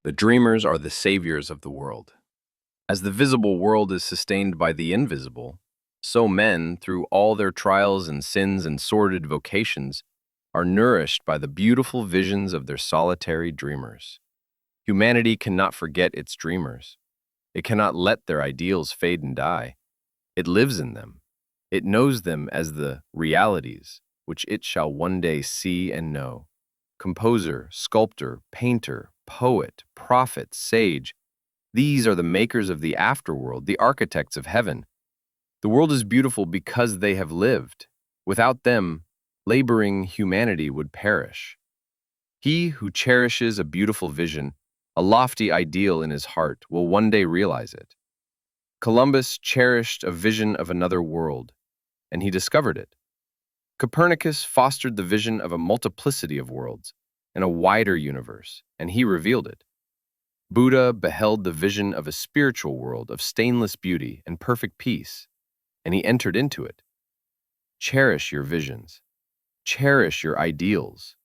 The dreamers are the saviors of the world. As the visible world is sustained by the invisible, so men, through all their trials and sins and sordid vocations, are nourished by the beautiful visions of their solitary dreamers. Humanity cannot forget its dreamers. It cannot let their ideals fade and die. It lives in them. It knows them as the realities which it shall one day see and know. Composer, sculptor, painter, poet, prophet, sage, these are the makers of the afterworld, the architects of heaven. The world is beautiful because they have lived. Without them, laboring humanity would perish. He who cherishes a beautiful vision, a lofty ideal in his heart, will one day realize it. Columbus cherished a vision of another world, and he discovered it. Copernicus fostered the vision of a multiplicity of worlds and a wider universe, and he revealed it. Buddha beheld the vision of a spiritual world of stainless beauty and perfect peace, and he entered into it. Cherish your visions. Cherish your ideals.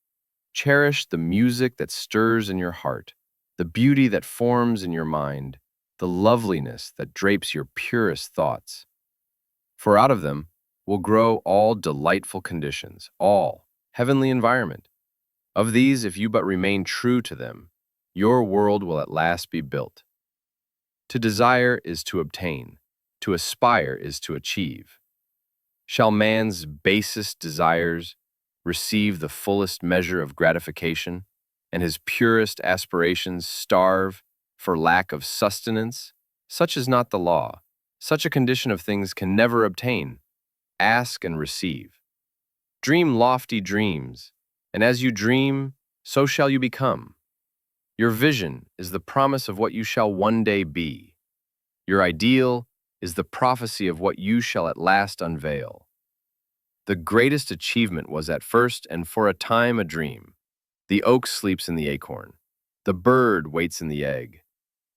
Cherish the music that stirs in your heart, the beauty that forms in your mind, the loveliness that drapes your purest thoughts. For out of them will grow all delightful conditions, all heavenly environment. Of these, if you but remain true to them, your world will at last be built. To desire is to obtain. To aspire is to achieve. Shall man's basest desires receive the fullest measure of gratification, and his purest aspirations starve for lack of sustenance? Such is not the law. Such a condition of things can never obtain. Ask and receive. Dream lofty dreams, and as you dream, so shall you become. Your vision is the promise of what you shall one day be. Your ideal is the prophecy of what you shall at last unveil. The greatest achievement was at first and for a time a dream. The oak sleeps in the acorn. The bird waits in the egg.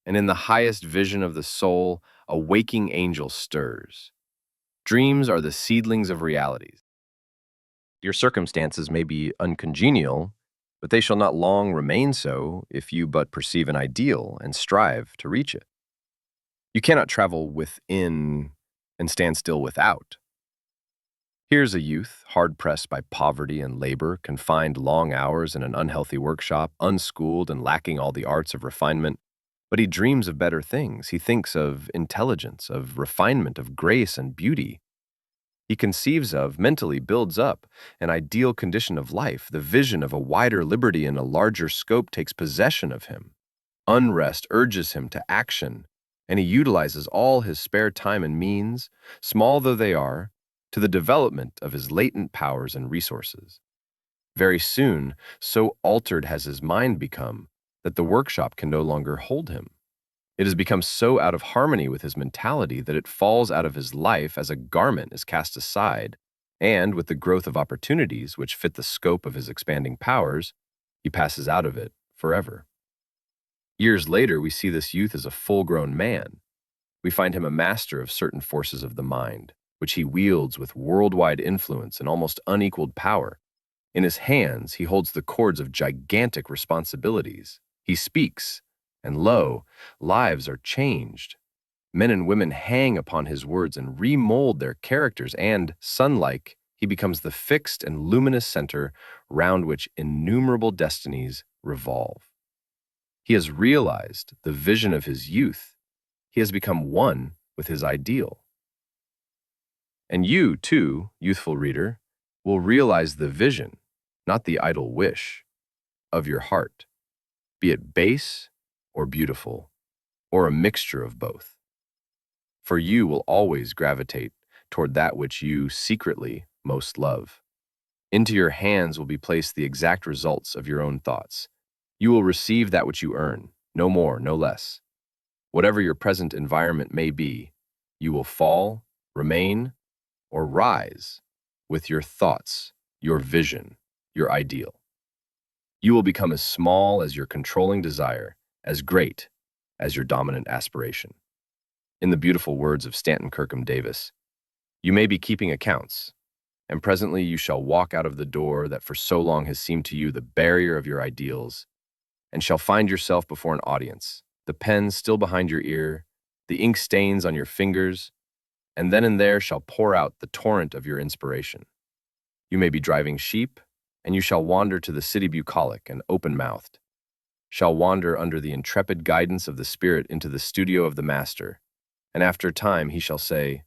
And in the highest vision of the soul, a waking angel stirs. Dreams are the seedlings of realities. Your circumstances may be uncongenial, but they shall not long remain so if you but perceive an ideal and strive to reach it. You cannot travel within and stand still without. Here's a youth, hard-pressed by poverty and labor, confined long hours in an unhealthy workshop, unschooled and lacking all the arts of refinement. But he dreams of better things. He thinks of intelligence, of refinement, of grace and beauty. He conceives of, mentally builds up, an ideal condition of life. The vision of a wider liberty and a larger scope takes possession of him. Unrest urges him to action, and he utilizes all his spare time and means, small though they are, to the development of his latent powers and resources. Very soon, so altered has his mind become that the workshop can no longer hold him. It has become so out of harmony with his mentality that it falls out of his life as a garment is cast aside, and with the growth of opportunities which fit the scope of his expanding powers, he passes out of it forever. Years later, we see this youth as a full-grown man. We find him a master of certain forces of the mind, which he wields with worldwide influence and almost unequaled power. In his hands, he holds the cords of gigantic responsibilities. He speaks, and lo, lives are changed. Men and women hang upon his words and remold their characters, and, sun-like, he becomes the fixed and luminous center round which innumerable destinies revolve. He has realized the vision of his youth. He has become one with his ideal. And you, too, youthful reader, will realize the vision, not the idle wish, of your heart, be it base or beautiful, or a mixture of both. For you will always gravitate toward that which you secretly most love. Into your hands will be placed the exact results of your own thoughts. You will receive that which you earn, no more, no less. Whatever your present environment may be, you will fall, remain, or rise with your thoughts, your vision, your ideal. You will become as small as your controlling desire, as great as your dominant aspiration. In the beautiful words of Stanton Kirkham Davis, you may be keeping accounts, and presently you shall walk out of the door that for so long has seemed to you the barrier of your ideals, and shall find yourself before an audience, the pen still behind your ear, the ink stains on your fingers, and then and there shall pour out the torrent of your inspiration. You may be driving sheep, and you shall wander to the city bucolic and open-mouthed, shall wander under the intrepid guidance of the Spirit into the studio of the Master, and after a time he shall say,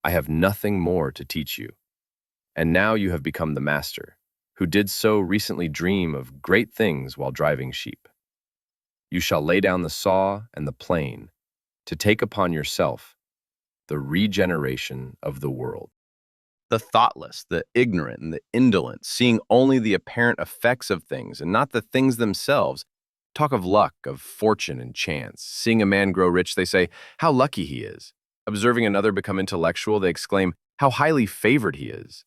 I have nothing more to teach you. And now you have become the Master, who did so recently dream of great things while driving sheep. You shall lay down the saw and the plane to take upon yourself the regeneration of the world. The thoughtless, the ignorant, and the indolent, seeing only the apparent effects of things and not the things themselves, talk of luck, of fortune and chance. Seeing a man grow rich, they say, how lucky he is. Observing another become intellectual, they exclaim, how highly favored he is.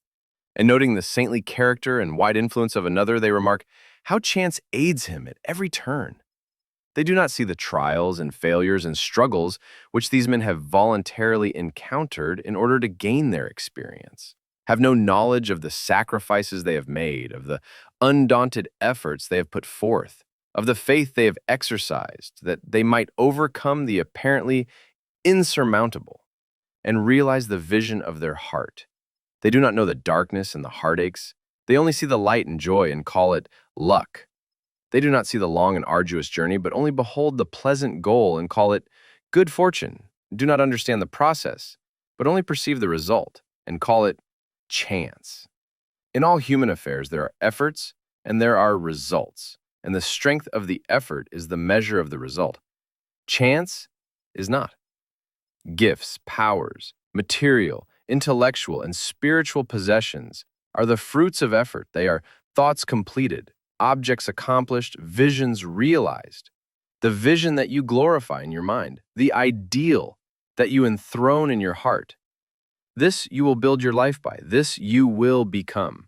And noting the saintly character and wide influence of another, they remark, how chance aids him at every turn. They do not see the trials and failures and struggles which these men have voluntarily encountered in order to gain their experience, have no knowledge of the sacrifices they have made, of the undaunted efforts they have put forth, of the faith they have exercised, that they might overcome the apparently insurmountable and realize the vision of their heart. They do not know the darkness and the heartaches. They only see the light and joy and call it luck. They do not see the long and arduous journey, but only behold the pleasant goal and call it good fortune. Do not understand the process, but only perceive the result and call it chance. In all human affairs, there are efforts and there are results, and the strength of the effort is the measure of the result. Chance is not. Gifts, powers, material, intellectual, and spiritual possessions are the fruits of effort. They are thoughts completed, objects accomplished, visions realized. The vision that you glorify in your mind, the ideal that you enthrone in your heart. This you will build your life by. This you will become.